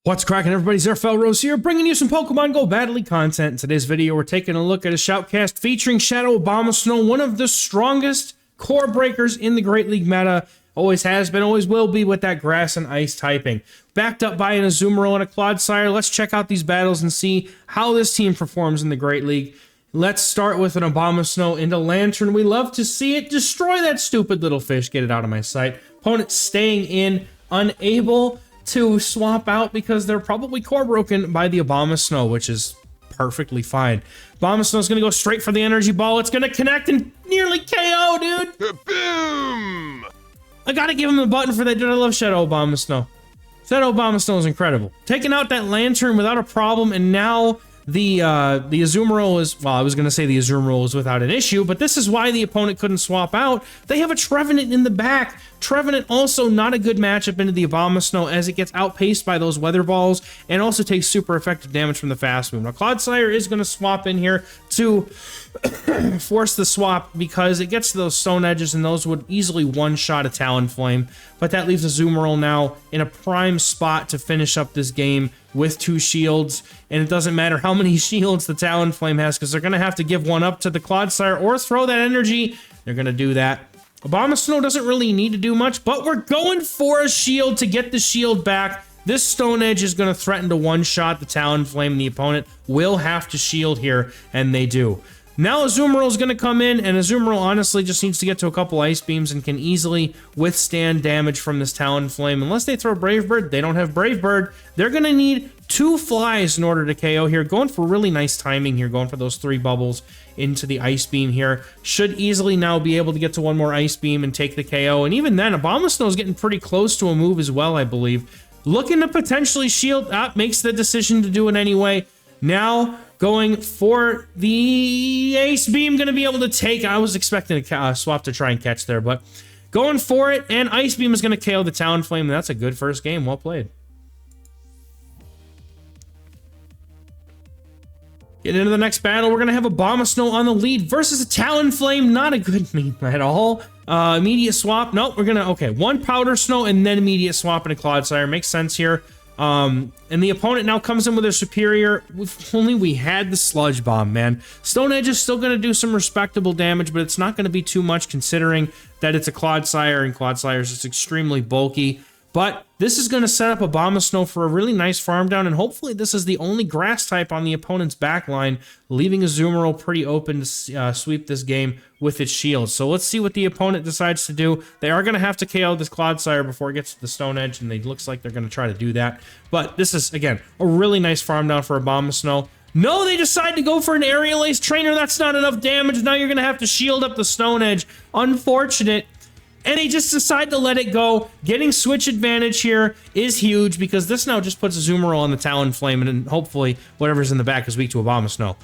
What's cracking, everybody? XehrFelrose here, bringing you some Pokemon GO Battle League content. In today's video, we're taking a look at a Shoutcast featuring Shadow Abomasnow, one of the strongest core breakers in the Great League meta. Always has been, always will be with that grass and ice typing. Backed up by an Azumarill and a Clodsire. Let's check out these battles and see how this team performs in the Great League. Let's start with an Abomasnow into Lantern. We love to see it. Destroy that stupid little fish. Get it out of my sight. Opponent staying in, unable to swap out because they're probably core broken by the Abomasnow, which is perfectly fine. Abomasnow's gonna go straight for the energy ball. It's gonna connect and nearly KO, dude. Boom! I gotta give him the button for that, dude. I love Shadow Abomasnow. Shadow Abomasnow is incredible. Taking out that Lantern without a problem, and now the Azumarill is, well, I was gonna say the Azumarill is without an issue, but this is why the opponent couldn't swap out. They have a Trevenant in the back. Trevenant also not a good matchup into the Abomasnow as it gets outpaced by those weather balls and also takes super effective damage from the fast move. Now Clodsire is gonna swap in here to force the swap because it gets to those stone edges and those would easily one-shot a Talon Flame, but that leaves Azumarill now in a prime spot to finish up this game with 2 shields, and it doesn't matter how many shields the Talon Flame has because they're going to have to give one up to the Clodsire or throw that energy. They're going to do that. Abomasnow doesn't really need to do much, but we're going for a shield to get the shield back. This Stone Edge is going to threaten to one-shot the Talon Flame, and the opponent will have to shield here, and they do. Now Azumarill is going to come in, and Azumarill honestly just needs to get to a couple Ice Beams and can easily withstand damage from this Talon Flame. Unless they throw Brave Bird, they don't have Brave Bird. They're going to need 2 flies in order to KO here. Going for really nice timing here, going for those 3 bubbles into the Ice Beam here. Should easily now be able to get to one more Ice Beam and take the KO. And even then, Abomasnow is getting pretty close to a move as well, I believe. Looking to potentially shield up, makes the decision to do it anyway. Now going for the Ace Beam, going to be able to take. I was expecting a swap to try and catch there, but going for it, and Ice Beam is going to KO the Talon Flame. And that's a good first game. Well played. Getting into the next battle, we're going to have Abomasnow on the lead versus a Talon Flame. Not a good meme at all. Immediate swap. Nope, we're going to, okay, 1 Powder Snow and then immediate swap into Clodsire. Makes sense here. And the opponent now comes in with their superior. If only we had the Sludge Bomb, man. Stone Edge is still going to do some respectable damage, but it's not going to be too much considering that it's a Clodsire, and Clodsire is just extremely bulky. But this is going to set up Abomasnow for a really nice farm down, and hopefully this is the only grass type on the opponent's back line, leaving Azumarill pretty open to sweep this game with its shield. So let's see what the opponent decides to do. They are going to have to KO this Clodsire before it gets to the Stone Edge, and it looks like they're going to try to do that. But this is, again, a really nice farm down for Abomasnow. No, they decide to go for an Aerial Ace Trainer. That's not enough damage. Now you're going to have to shield up the Stone Edge. Unfortunate. And they just decide to let it go. Getting switch advantage here is huge because this now just puts Azumarill on the Talon Flame, and then hopefully whatever's in the back is weak to Abomasnow.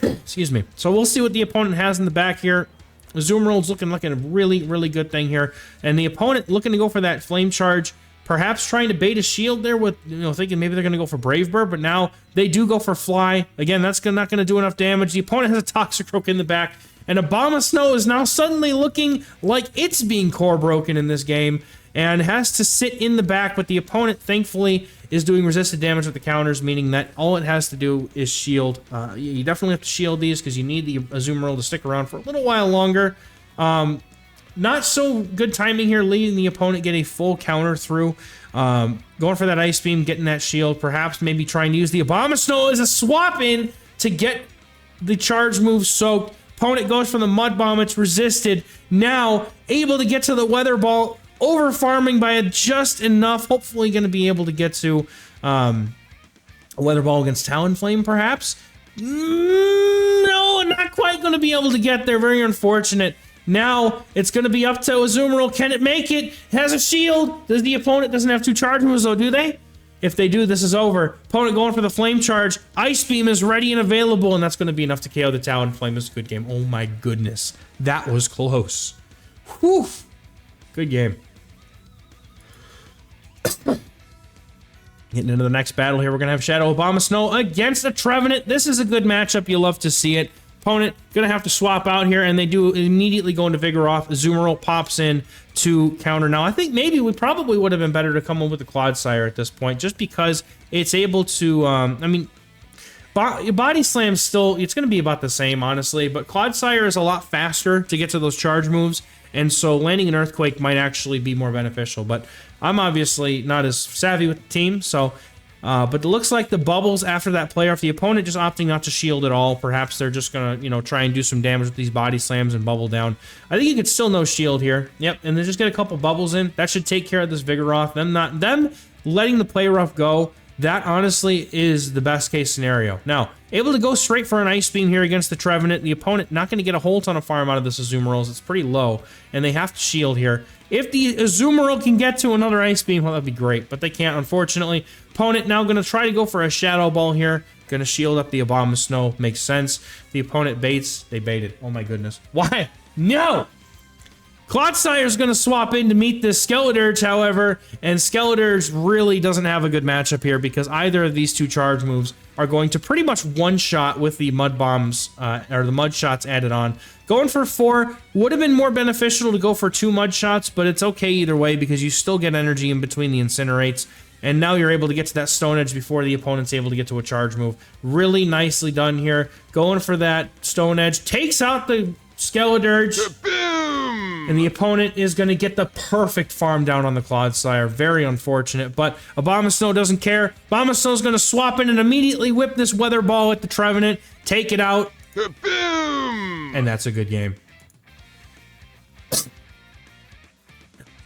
Excuse me. So we'll see what the opponent has in the back here. Azumarill's looking like a really, really good thing here. And the opponent looking to go for that Flame Charge, perhaps trying to bait a shield there with, thinking maybe they're going to go for Brave Bird, but now they do go for Fly. Again, that's not going to do enough damage. The opponent has a Toxicroak in the back. And Abomasnow is now suddenly looking like it's being core broken in this game and has to sit in the back, but the opponent, thankfully, is doing resisted damage with the counters, meaning that all it has to do is shield. You definitely have to shield these because you need the Azumarill to stick around for a little while longer. Not so good timing here, leading the opponent get a full counter through. Going for that Ice Beam, getting that shield, perhaps maybe trying to use the Abomasnow as a swap in to get the charge move soaked. Opponent goes for the Mud Bomb, it's resisted. Now, able to get to the Weather Ball, over farming by just enough. Hopefully going to be able to get to a Weather Ball against Talon Flame, perhaps. No, not quite going to be able to get there. Very unfortunate. Now, it's going to be up to Azumarill. Can it make it? It has a shield. Does the opponent doesn't have 2 charge moves, though, do they? If they do, this is over. Opponent going for the Flame Charge. Ice Beam is ready and available, and that's going to be enough to KO the Talon Flame. It's a good game. Oh my goodness. That was close. Whew. Good game. Getting into the next battle here, we're going to have Shadow Abomasnow against a Trevenant. This is a good matchup. You love to see it. Opponent gonna have to swap out here, and they do immediately go into Vigoroth. Azumarill pops in to counter. Now, I think maybe we probably would have been better to come in with the Clodsire at this point, just because it's able to, I mean, Body Slam's still, it's going to be about the same, honestly, but Clodsire is a lot faster to get to those charge moves, and so landing an Earthquake might actually be more beneficial, but I'm obviously not as savvy with the team, so, but it looks like the bubbles after that play, if the opponent just opting not to shield at all, perhaps they're just going to, you know, try and do some damage with these Body Slams and bubble down. I think you could still no shield here. Yep, and then just get a couple bubbles in. That should take care of this Vigoroth. Them letting the play rough go, that honestly is the best case scenario. Now, able to go straight for an Ice Beam here against the Trevenant. The opponent not going to get a whole ton of farm out of this Azumarill. It's pretty low, and they have to shield here. If the Azumarill can get to another Ice Beam, well, that'd be great, but they can't, unfortunately. Opponent now going to try to go for a Shadow Ball here. Going to shield up the Abomasnow. Makes sense. The opponent baits. They baited. Oh my goodness. Why? No! Clodsire going to swap in to meet this Skeledirge, however, and Skeledirge really doesn't have a good matchup here because either of these two charge moves are going to pretty much one-shot with the Mud Bombs, or the Mud Shots added on. Going for 4 would have been more beneficial to go for 2 Mud Shots, but it's okay either way because you still get energy in between the Incinerates, and now you're able to get to that Stone Edge before the opponent's able to get to a charge move. Really nicely done here. Going for that Stone Edge. Takes out the Skeledirge. And the opponent is going to get the perfect farm down on the Clodsire. Very unfortunate, but Abomasnow doesn't care. Abomasnow's going to swap in and immediately whip this Weather Ball at the Trevenant, take it out, and that's a good game.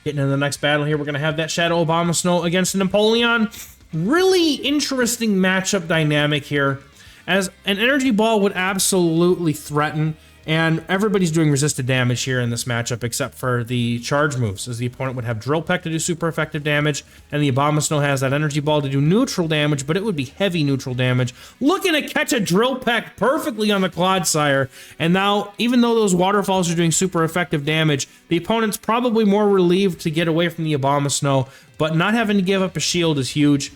Getting into the next battle here, we're going to have that Shadow Abomasnow against Napoleon. Really interesting matchup dynamic here, as an Energy Ball would absolutely threaten, and everybody's doing resisted damage here in this matchup except for the charge moves, as the opponent would have Drill Peck to do super effective damage, and the Abomasnow has that Energy Ball to do neutral damage, but it would be heavy neutral damage. Looking to catch a Drill Peck perfectly on the Clodsire, and now, even though those Waterfalls are doing super effective damage, the opponent's probably more relieved to get away from the Abomasnow, but not having to give up a shield is huge.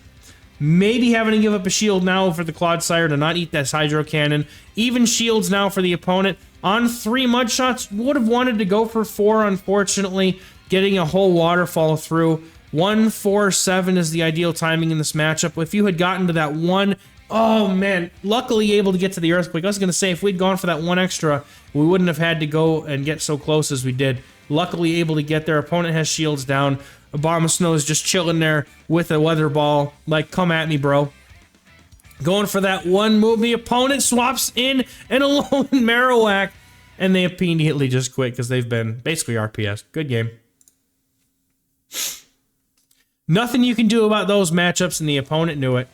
Maybe having to give up a shield now for the Clodsire to not eat that Hydro Cannon. Even shields now for the opponent. On 3 Mud Shots, would have wanted to go for 4, unfortunately. Getting a whole Waterfall through. 1, 4, 7 is the ideal timing in this matchup. If you had gotten to that 1, oh man, luckily able to get to the Earthquake. I was going to say, if we'd gone for that 1 extra, we wouldn't have had to go and get so close as we did. Luckily able to get there. Opponent has shields down. Abomasnow is just chilling there with a Weather Ball. Like, come at me, bro. Going for that 1 move. The opponent swaps in and alone Marowak. And they immediately just quit because they've been basically RPS. Good game. Nothing you can do about those matchups, and the opponent knew it.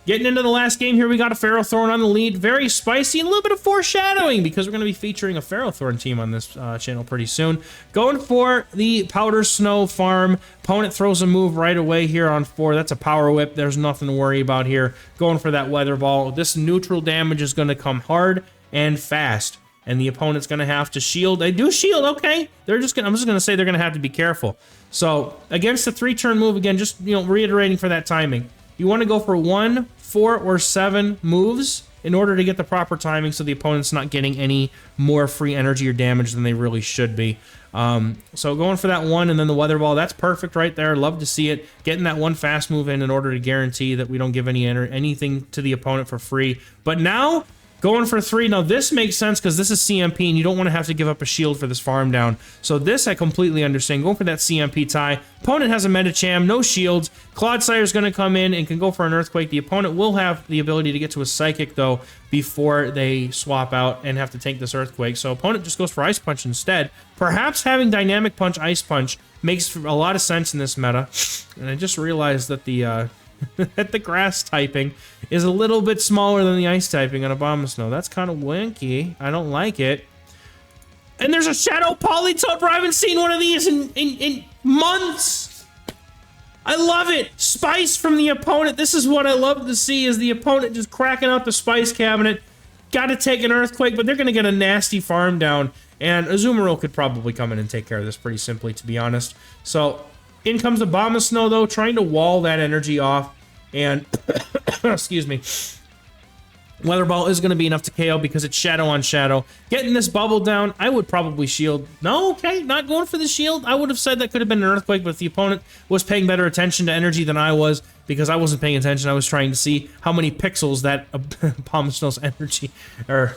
Getting into the last game here, we got a Ferrothorn on the lead. Very spicy and a little bit of foreshadowing because we're going to be featuring a Ferrothorn team on this channel pretty soon. Going for the Powder Snow farm. Opponent throws a move right away here on 4. That's a Power Whip. There's nothing to worry about here. Going for that Weather Ball. This neutral damage is going to come hard and fast. And the opponent's going to have to shield. They do shield, okay. I'm just going to say they're going to have to be careful. So, against the 3-turn move, again, just, you know, reiterating for that timing. You want to go for 1, 4, or 7 moves in order to get the proper timing so the opponent's not getting any more free energy or damage than they really should be. So going for that 1 and then the Weather Ball, that's perfect right there. Love to see it. Getting that 1 fast move in order to guarantee that we don't give anything to the opponent for free. But now, going for 3. Now, this makes sense because this is CMP, and you don't want to have to give up a shield for this farm down. So this I completely understand. Going for that CMP tie. Opponent has a Medicham, no shields. Clodsire's going to come in and can go for an Earthquake. The opponent will have the ability to get to a Psychic, though, before they swap out and have to take this Earthquake. So opponent just goes for Ice Punch instead. Perhaps having Dynamic Punch, Ice Punch makes a lot of sense in this meta. And I just realized that the that the grass typing is a little bit smaller than the ice typing on Abomasnow. That's kind of winky. I don't like it. And there's a Shadow Polytoad. I haven't seen one of these in months. I love it. Spice from the opponent. This is what I love to see, is the opponent just cracking out the Spice Cabinet. Got to take an Earthquake, but they're going to get a nasty farm down. And Azumarill could probably come in and take care of this pretty simply, to be honest. So in comes Abomasnow, though, trying to wall that energy off. And, excuse me, Weather Ball is going to be enough to KO because it's Shadow on Shadow. Getting this bubble down, I would probably shield. No, okay, not going for the shield. I would have said that could have been an Earthquake, but if the opponent was paying better attention to energy than I was, because I wasn't paying attention, I was trying to see how many pixels that Abomasnow's energy, or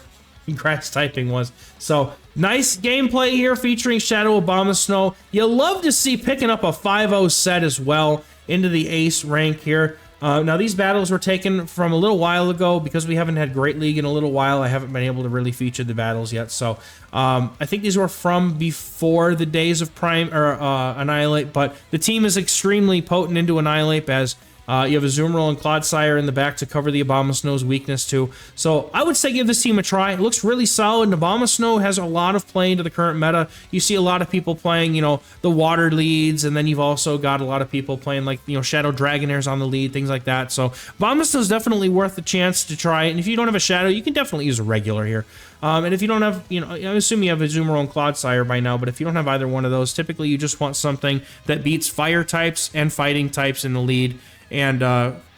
grass typing was. So, nice gameplay here featuring Shadow Abomasnow. You love to see picking up a 5-0 set as well into the ace rank here. Now, these battles were taken from a little while ago. Because we haven't had Great League in a little while, I haven't been able to really feature the battles yet. So, I think these were from before the days of Prime or Annihilate, but the team is extremely potent into Annihilate as you have a Azumarill and Clodsire in the back to cover the Abomasnow's weakness too. So I would say give this team a try. It looks really solid, and Abomasnow has a lot of play into the current meta. You see a lot of people playing, you know, the water leads, and then you've also got a lot of people playing like, you know, Shadow Dragonairs on the lead, things like that. So Abomasnow is definitely worth the chance to try it. And if you don't have a Shadow, you can definitely use a regular here. And if you don't have, you know, I assume you have a Azumarill and Clodsire by now, but if you don't have either one of those, typically you just want something that beats fire types and fighting types in the lead, and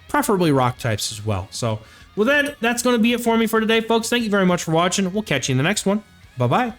preferably rock types as well. So, with that, that's going to be it for me for today, folks. Thank you very much for watching. We'll catch you in the next one. Bye-bye.